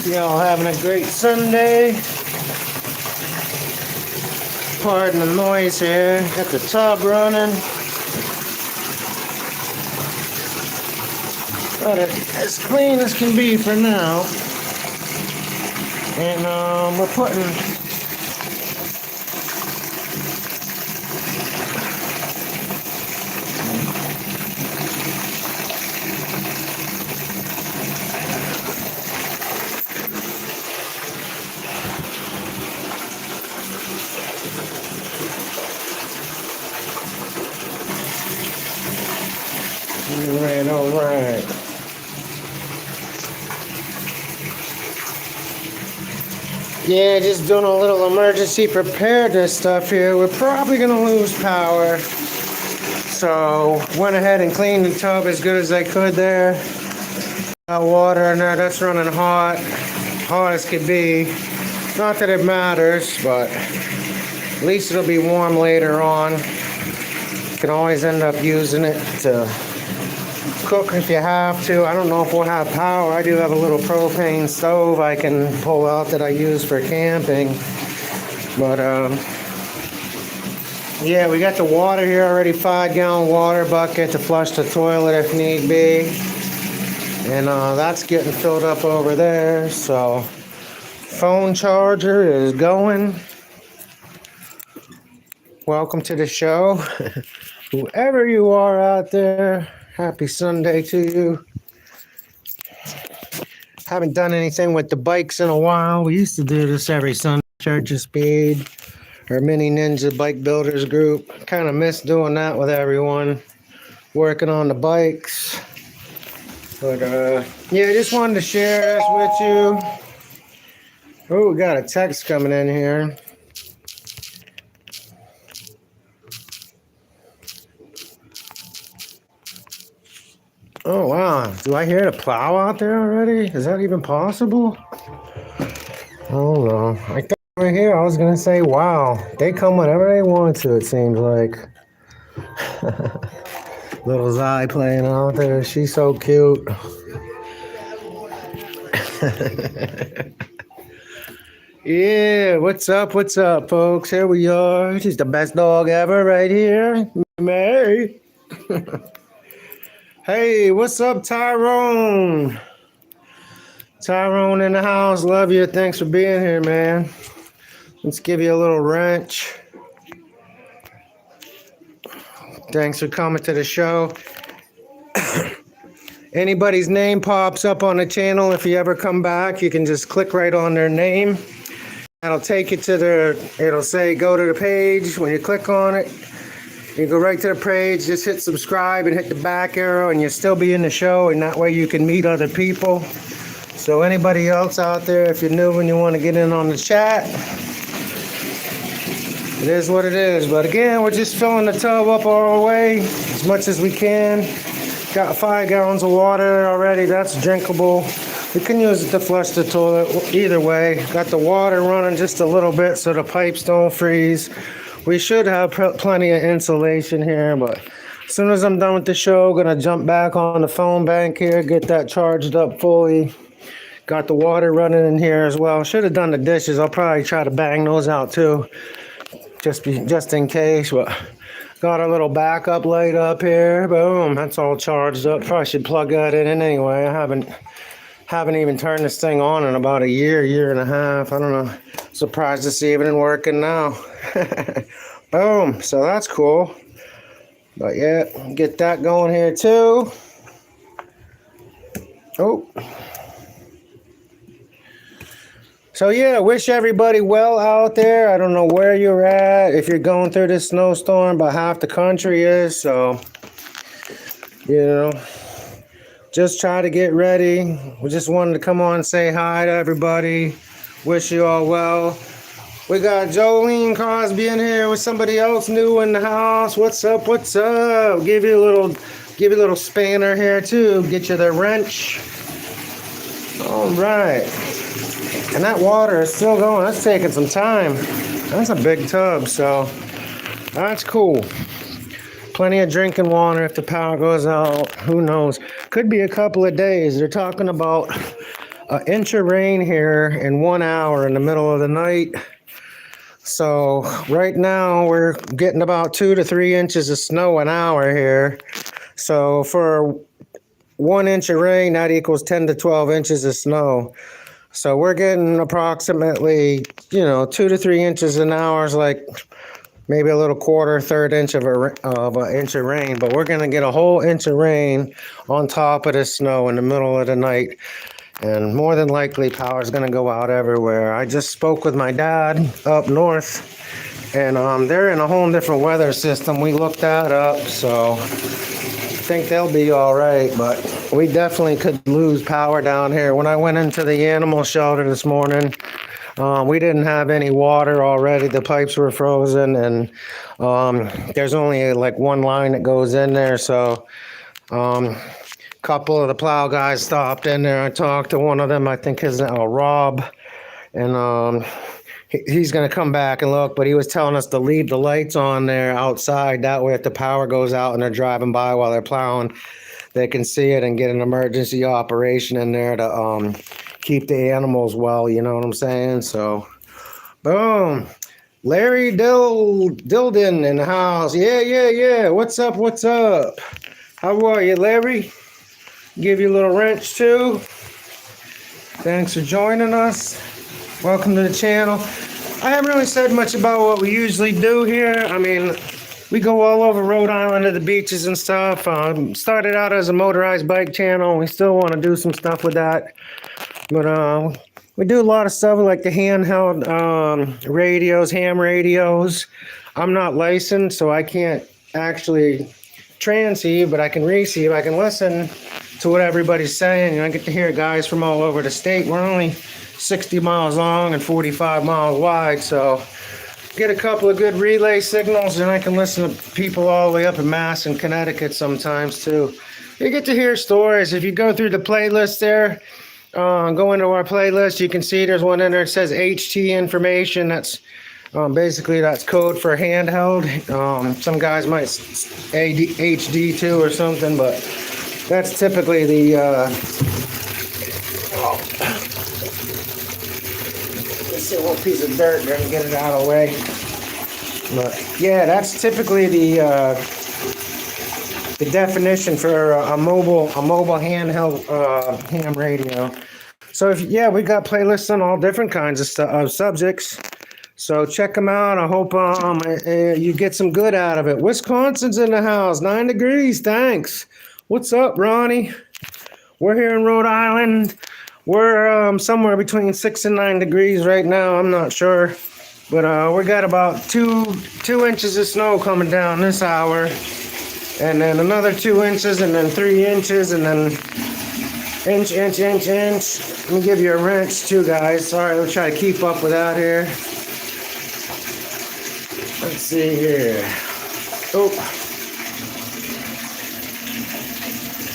Y'all having a great Sunday. Pardon the noise here. Got the tub running. Got it as clean as can be for now. And we're putting all right. Yeah, just doing a little emergency preparedness stuff here. We're probably gonna lose power. So went ahead and cleaned the tub as good as I could there. Got water in there, that's running hot as could be. Not that it matters, but at least it'll be warm later on. You can always end up using it to cook if you have to. I don't know if we'll have power. I do have a little propane stove I can pull out that I use for camping. But yeah, we got the water here already, 5-gallon water bucket to flush the toilet if need be. And that's getting filled up over there. So phone charger is going. Welcome to the show. Whoever you are out there, happy Sunday to you. Haven't done anything with the bikes in a while. We used to do this every Sunday, Church of Speed, our mini ninja bike builders group. Kind of miss doing that with everyone, working on the bikes. But yeah, just wanted to share this with you. Oh, we got a text coming in here. Oh, wow. Do I hear the plow out there already? Is that even possible? Hold on. I thought right here I was going to say, wow. They come whenever they want to, it seems like. Little Zai playing out there. She's so cute. Yeah, what's up, folks? Here we are. She's the best dog ever right here. Mary. Hey, what's up, Tyrone? Tyrone in the house. Love you. Thanks for being here, man. Let's give you a little wrench. Thanks for coming to the show. Anybody's name pops up on the channel. If you ever come back, you can just click right on their name. That'll take you to their, it'll say go to the page. When you click on it, you go right to the page, just hit subscribe and hit the back arrow and you'll still be in the show, and that way you can meet other people. So anybody else out there, if you're new and you want to get in on the chat, it is what it is. But again, we're just filling the tub up all the way as much as we can. Got 5 gallons of water already, that's drinkable. We can use it to flush the toilet either way. Got the water running just a little bit so the pipes don't freeze. We should have plenty of insulation here, but as soon as I'm done with the show, gonna jump back on the phone bank here, get that charged up fully. Got the water running in here as well. Should have done the dishes. I'll probably try to bang those out too, just in case. But got a little backup light up here. Boom, that's all charged up. Probably should plug that in anyway. I haven't even turned this thing on in about a year and a half. I don't know. Surprised to see everything working now. Boom. So that's cool. But yeah, get that going here too. Oh. So yeah, wish everybody well out there. I don't know where you're at, if you're going through this snowstorm, but half the country is. So, you know, just try to get ready. We just wanted to come on and say hi to everybody. Wish you all well. We got Jolene Crosby in here with somebody else new in the house. What's up? What's up? Give you a little spanner here too. Get you the wrench. All right. And that water is still going. That's taking some time. That's a big tub, so that's cool. Plenty of drinking water if the power goes out. Who knows? Could be a couple of days. They're talking about an inch of rain here in 1 hour in the middle of the night. So right now we're getting about 2 to 3 inches of snow an hour here. So for 1 inch of rain, that equals 10 to 12 inches of snow. So we're getting approximately, 2 to 3 inches an hour, is like maybe a little quarter, third inch of an inch of rain. But we're going to get a whole inch of rain on top of the snow in the middle of the night. And more than likely, power's going to go out everywhere. I just spoke with my dad up north, and they're in a whole different weather system. We looked that up, so I think they'll be all right. But we definitely could lose power down here. When I went into the animal shelter this morning, we didn't have any water already. The pipes were frozen, and there's only like one line that goes in there, so couple of the plow guys stopped in there. I talked to one of them. I think his name Rob, and he's going to come back and look. But he was telling us to leave the lights on there outside. That way, if the power goes out and they're driving by while they're plowing, they can see it and get an emergency operation in there to keep the animals well. You know what I'm saying? So, boom. Larry Dilden in the house. Yeah. What's up? How are you, Larry? Give you a little wrench too. Thanks for joining us. Welcome to the channel. I haven't really said much about what we usually do here. I mean, we go all over Rhode Island to the beaches and stuff. Started out as a motorized bike channel. We still want to do some stuff with that. But we do a lot of stuff like the handheld radios, ham radios. I'm not licensed, so I can't actually transceive, but I can receive. I can listen to what everybody's saying. I get to hear guys from all over the state. We're only 60 miles long and 45 miles wide, so get a couple of good relay signals, and I can listen to people all the way up in Mass and Connecticut sometimes too. You get to hear stories. If you go through the playlist there, go into our playlist, you can see there's one in there that says HT information. That's basically that's code for handheld. Some guys might HD2 or something, but that's typically the let's see one piece of dirt there and get it out of the way. But yeah, that's typically the definition for a mobile handheld ham radio. So we got playlists on all different kinds of subjects. So check them out. I hope you get some good out of it. Wisconsin's in the house. 9 degrees. Thanks. What's up, Ronnie? We're here in Rhode Island. We're somewhere between 6 and 9 degrees right now. I'm not sure. But we got about two inches of snow coming down this hour. And then another 2 inches, and then 3 inches, and then inch. Let me give you a wrench too, guys. Sorry, we'll try to keep up with that here. Let's see here. Oh.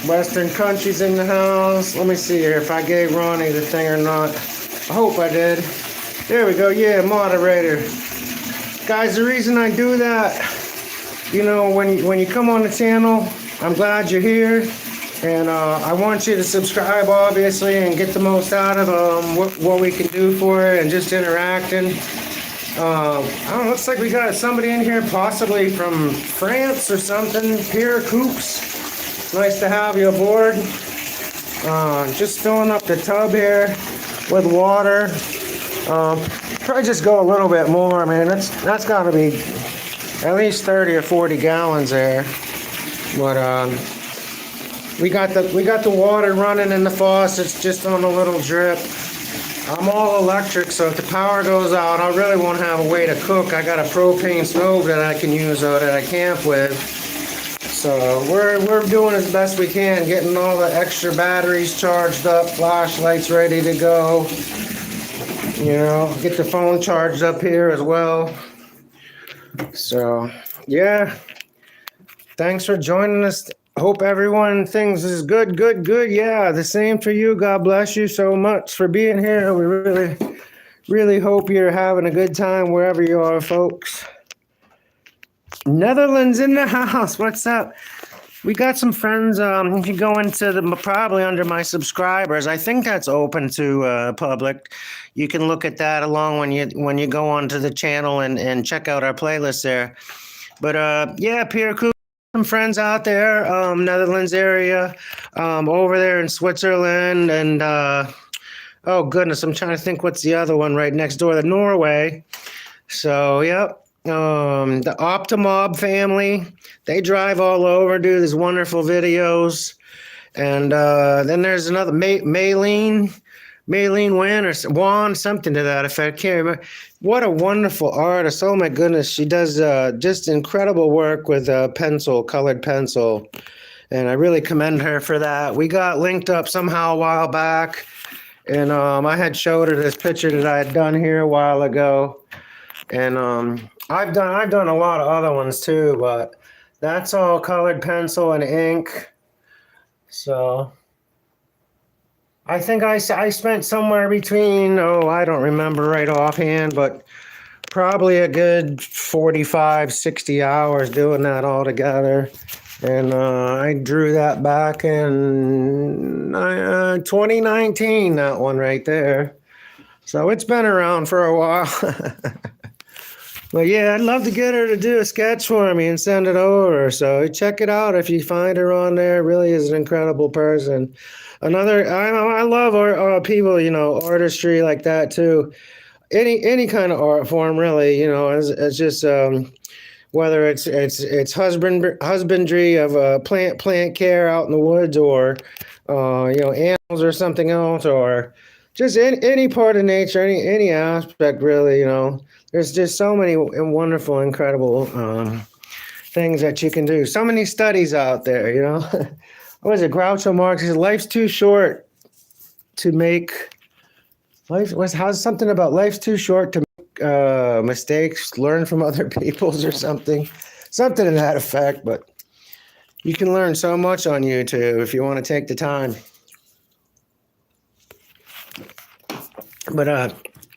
Western Country's in the house. Let me see here if I gave Ronnie the thing or not. I hope I did. There we go. Yeah, moderator. Guys, the reason I do that, when you come on the channel, I'm glad you're here. And I want you to subscribe, obviously, and get the most out of what we can do for it and just interacting. Looks like we got somebody in here, possibly from France or something. Pierre Coops. Nice to have you aboard. Just filling up the tub here with water. Probably just go a little bit more. I mean, that's got to be at least 30 or 40 gallons there. But we got the water running in the faucets just on a little drip. I'm all electric, so if the power goes out, I really won't have a way to cook. I got a propane stove that I can use that I camp with. So we're doing as best we can, getting all the extra batteries charged up, flashlights ready to go. Get the phone charged up here as well. So, yeah. Thanks for joining us. Hope everyone thinks is good. Yeah, the same for you. God bless you so much for being here. We really hope you're having a good time wherever you are, folks. Netherlands in the house. What's up? We got some friends. If you go into probably under my subscribers, I think that's open to public. You can look at that along when you go onto the channel and check out our playlist there. But yeah, Pierre Coop, some friends out there, Netherlands area, over there in Switzerland, and oh goodness, I'm trying to think what's the other one right next door, the Norway. So yep. The Optimob family, they drive all over, do these wonderful videos. And then there's another Maylene Wynn or Juan, something to that effect. Can't remember. What a wonderful artist. Oh my goodness. She does just incredible work with colored pencil. And I really commend her for that. We got linked up somehow a while back. And I had showed her this picture that I had done here a while ago. And I've done a lot of other ones too, but that's all colored pencil and ink. So I think I spent somewhere between, I don't remember right offhand, but probably a good 45, 60 hours doing that all together. And I drew that back in 2019, that one right there. So it's been around for a while. But yeah, I'd love to get her to do a sketch for me and send it over. So check it out if you find her on there. Really is an incredible person. I love people, artistry like that too. Any kind of art form, really. It's just whether it's husbandry of plant care out in the woods, or animals or something else, or just any part of nature, any aspect, really. There's just so many wonderful, incredible things that you can do. So many studies out there, What was it? Groucho Marx says life's too short to make. How's something about life's too short to make mistakes, learn from other people's or something. Something to that effect, but you can learn so much on YouTube if you want to take the time. But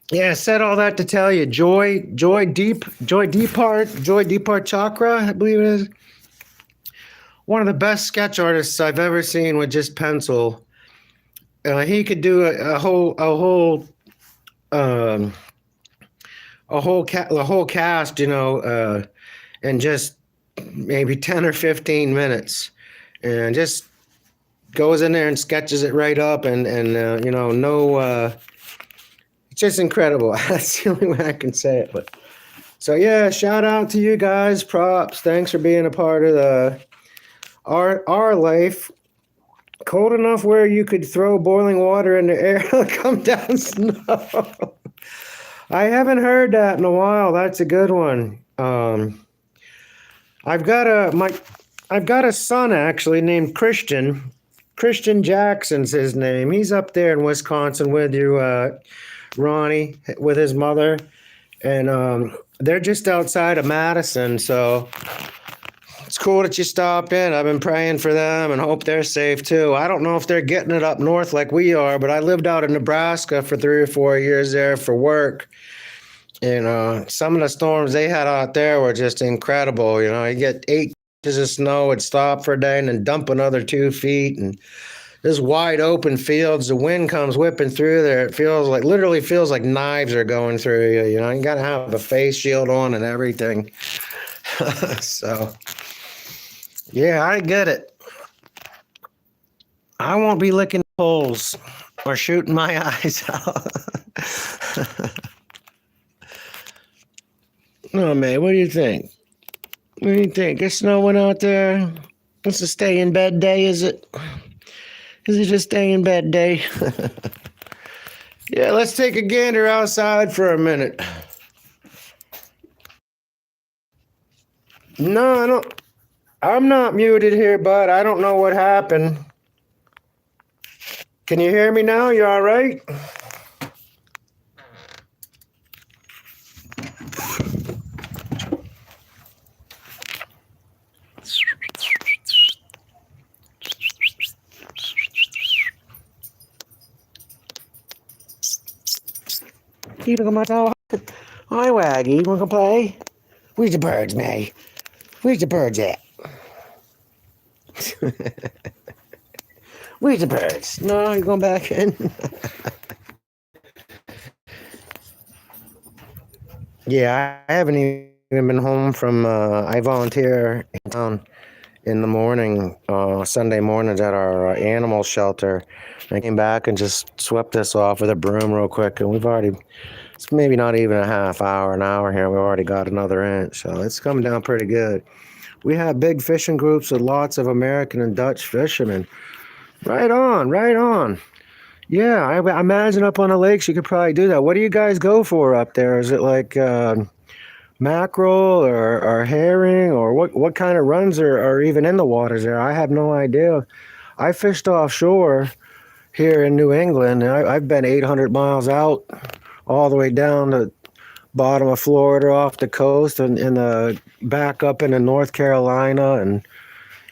yeah, I said all that to tell you, Joy Deepart Chakra, I believe it is. One of the best sketch artists I've ever seen with just pencil. He could do a whole cast, in just maybe 10 or 15 minutes, and just goes in there and sketches it right up, and it's just incredible. That's the only way I can say it. But so yeah, shout out to you guys. Props. Thanks for being a part of our life. Cold enough where you could throw boiling water in the air and come down snow. I haven't heard that in a while. That's a good one. I've got a son actually named Christian. Christian Jackson's his name. He's up there in Wisconsin with you, Ronnie, with his mother, and they're just outside of Madison. So it's cool that you stopped in. I've been praying for them and hope they're safe too. I don't know if they're getting it up north like we are, but I lived out in Nebraska for 3 or 4 years there for work. And some of the storms they had out there were just incredible. You get 8 inches of snow, it'd stop for a day and then dump another 2 feet. And this wide open fields, the wind comes whipping through there. It literally feels like knives are going through you. You got to have a face shield on and everything. So, yeah, I get it. I won't be licking poles or shooting my eyes out. Oh, man, what do you think? What do you think? It's snowing out there. It's a stay in bed day, is it? Is it just stay in bed day? Yeah, let's take a gander outside for a minute. No, I'm not muted here, bud. I don't know what happened. Can you hear me now? You all right? Keep it on my toe. Hi, Waggy. You want to play? Where's the birds, May? Where's the birds at? Where's the birds? No, you're going back in. Yeah, I haven't even been home from. I volunteer in town in the morning, Sunday mornings at our animal shelter. I came back and just swept this off with a broom real quick, and we've already. It's maybe not even a half hour, an hour here. We've already got another inch, so it's coming down pretty good. We have big fishing groups with lots of American and Dutch fishermen. Right on, right on. Yeah, I imagine up on the lakes you could probably do that. What do you guys go for up there? Is it like mackerel or herring, or what kind of runs are even in the waters there? I have no idea. I fished offshore here in New England, and I've been 800 miles out, all the way down to bottom of Florida off the coast, and in the back up into North Carolina, and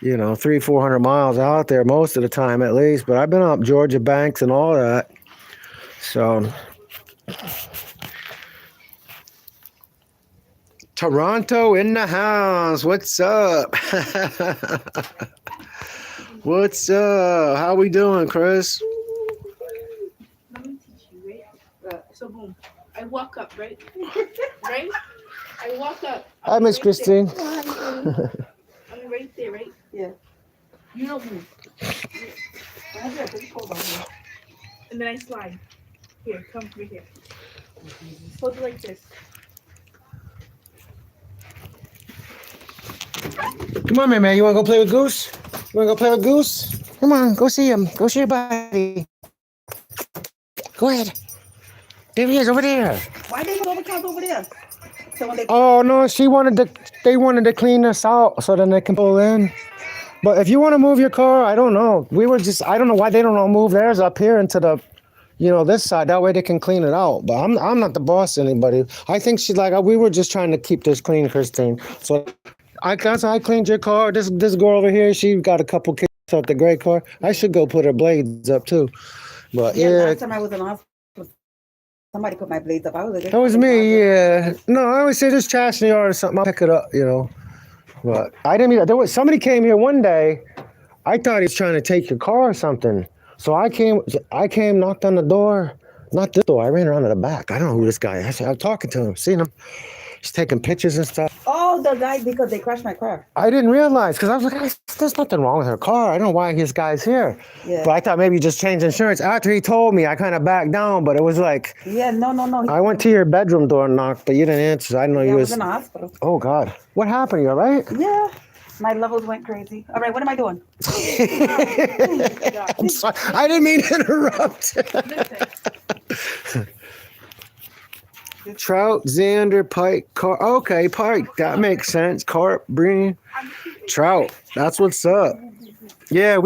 300-400 miles out there most of the time at least. But I've been up Georgia banks and all that. So Toronto in the house. What's up? What's up? How we doing, Chris? Let me teach you, right? So boom, I walk up, right? Right? I walk up. Hi, Miss Christine. I'm right there, right? Yeah. You don't move. And then I slide. Here, come right here. Hold it like this. Come on, man. You want to go play with Goose? You want to go play with Goose? Come on, go see him. Go see your buddy. Go ahead. There he is, over there. Why they put overcount over there? So when they Oh no, they wanted to clean this out so then they can pull in. But if you want to move your car, I don't know. I don't know why they don't move theirs up here into the, this side. That way they can clean it out. But I'm not the boss of anybody. I think she's like, we were just trying to keep this clean, Christine. So I cleaned your car. This girl over here, she got a couple kids out the gray car. I should go put her blades up too. But yeah. last time I was in the hospital, somebody put my blades up. I was like, That was me, yeah. No, I always say just trash in the yard or something. I'll pick it up, But I didn't mean somebody came here one day. I thought he was trying to take your car or something. So I came, knocked on the door. Not this door. I ran around to the back. I don't know who this guy is. I'm talking to him, seeing him. He's taking pictures and stuff. oh, the guy, because they crashed my car. I didn't realize, because I was like, there's nothing wrong with her car. I don't know why this guy's here. Yeah. But I thought maybe you just changed insurance. After he told me, I kind of backed down, but it was like, Yeah, no. I went to your bedroom door and knocked, but you didn't answer. So I didn't know I you was in the hospital. Oh, God. What happened? You all right? Yeah. My levels went crazy. All right, what am I doing? I'm sorry. I didn't mean to interrupt. Trout, Xander, pike, carp. Okay, pike. That makes sense. Carp, bream, trout. That's what's up. Yeah,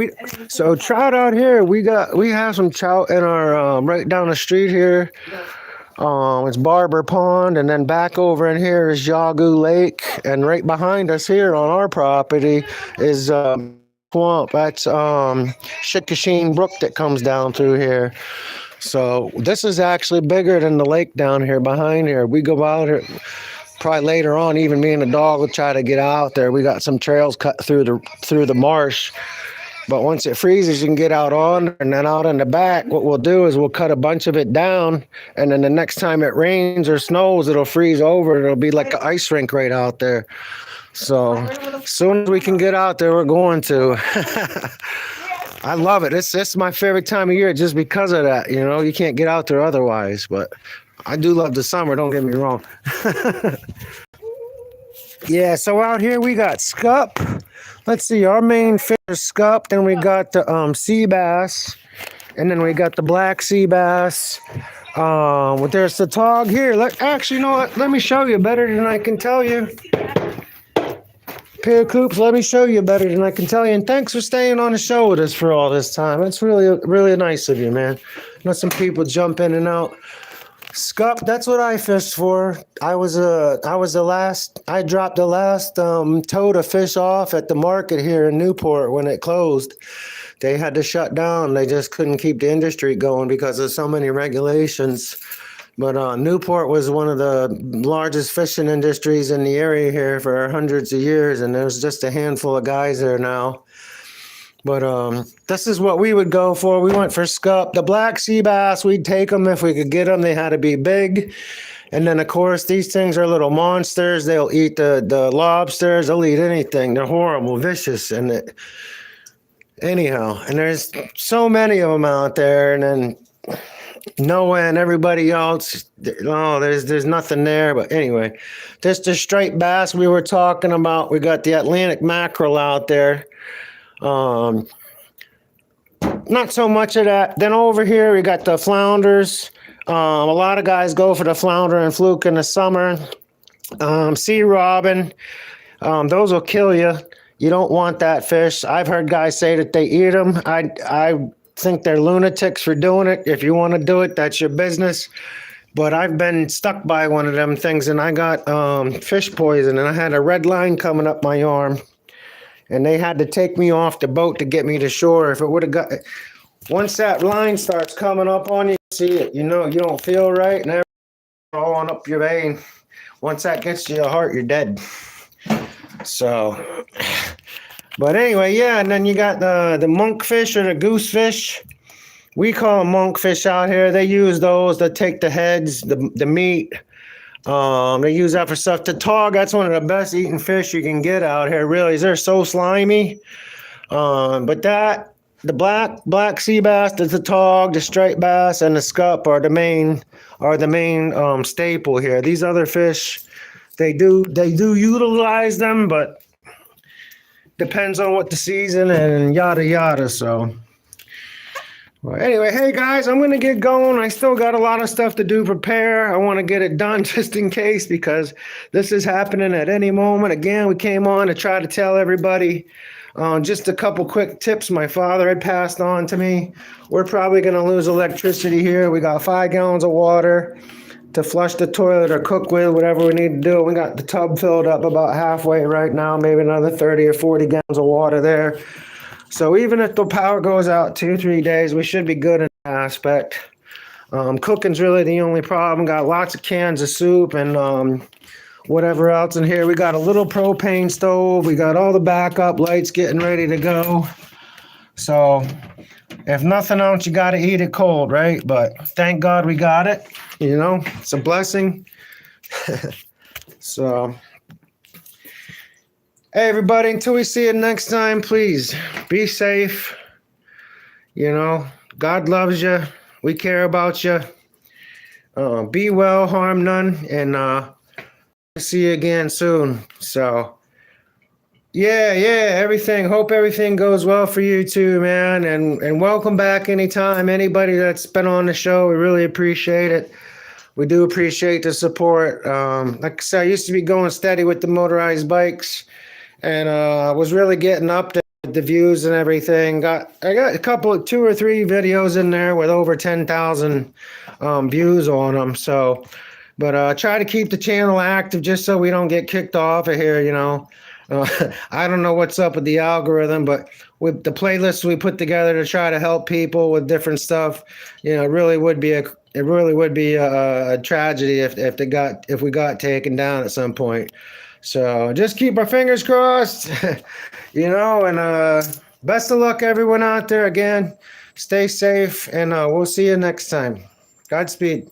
so trout out here. We have some trout in our right down the street here. It's Barber Pond, and then back over in here is Yagu Lake, and right behind us here on our property is swamp. That's Chickashin Brook that comes down through here. So this is actually bigger than the lake down here behind here. We go out here probably later on. Even me and the dog will try to get out there. We got some trails cut through the marsh. But once it freezes, you can get out on, and then out in the back, what we'll do is we'll cut a bunch of it down, and then the next time it rains or snows, it'll freeze over. It'll be like an ice rink right out there. So as soon as we can get out there, we're going to. I love it. It's my favorite time of year just because of that. You can't get out there otherwise, but I do love the summer. Don't get me wrong. Yeah, so out here we got scup. Let's see, our main fish is scup. Then we got the sea bass, and then we got the black sea bass. There's the tog here. Actually, you know what? Let me show you better than I can tell you. Pair of coops, let me show you better than I can tell you. And thanks for staying on the show with us for all this time. It's really, really nice of you, man. Let some people jump in and out. Scup, that's what I fished for. I dropped the last tow to fish off at the market here in Newport when it closed. They had to shut down. They just couldn't keep the industry going because of so many regulations. But Newport was one of the largest fishing industries in the area here for hundreds of years, and there's just a handful of guys there now. But this is what we would go for. We went for scup. The black sea bass, we'd take them if we could get them. They had to be big. And then, of course, these things are little monsters. They'll eat the lobsters. They'll eat anything. They're horrible, vicious. Anyhow, and there's so many of them out there. And then Noah and everybody else, oh, there's nothing there. But anyway, just the striped bass we were talking about. We got the Atlantic mackerel out there. Not so much of that. Then over here we got the flounders. A lot of guys go for the flounder and fluke in the summer. Sea robin, those will kill you. You don't want that fish. I've heard guys say that they eat them. I think they're lunatics for doing it. If you want to do it, that's your business. But I've been stuck by one of them things, and I got fish poison, and I had a red line coming up my arm. And they had to take me off the boat to get me to shore. If it would have got, once that line starts coming up on you, see it, you know, you don't feel right, and everything's all on up your vein. Once that gets to your heart, you're dead. So, but anyway, yeah, and then you got the monkfish or the goosefish. We call them monkfish out here. They use those to take the heads, the meat. They use that for stuff. The tog, that's one of the best eating fish you can get out here, really. They're so slimy. But the black sea bass, the tog, the striped bass, and the scup are the main staple here. These other fish, they do utilize them, but depends on what the season and yada yada. So. Well, anyway, hey guys, I'm going to get going. I still got a lot of stuff to do, prepare. I want to get it done just in case, because this is happening at any moment. Again, we came on to try to tell everybody just a couple quick tips my father had passed on to me. We're probably going to lose electricity here. We got 5 gallons of water to flush the toilet or cook with, whatever we need to do. We got the tub filled up about halfway right now, maybe another 30 or 40 gallons of water there. So even if the power goes out 2-3 days, we should be good in that aspect. Cooking's really the only problem. Got lots of cans of soup and whatever else in here. We got a little propane stove. We got all the backup lights getting ready to go. So if nothing else, you got to eat it cold, right? But thank God we got it. You know, it's a blessing. So... Hey, everybody, until we see you next time, please be safe. You know, God loves you. We care about you. Be well, harm none, and see you again soon. So, yeah, everything. Hope everything goes well for you too, man. And welcome back anytime. Anybody that's been on the show, we really appreciate it. We do appreciate the support. Like I said, I used to be going steady with the motorized bikes. And was really getting up to the views and everything. I got a couple of 2 or 3 videos in there with over 10,000 views on them. So, but try to keep the channel active just so we don't get kicked off of here. You know, I don't know what's up with the algorithm, but with the playlists we put together to try to help people with different stuff, you know, it really would be a tragedy if we got taken down at some point. So just keep our fingers crossed, you know, and best of luck everyone out there. Again, stay safe, and we'll see you next time. Godspeed.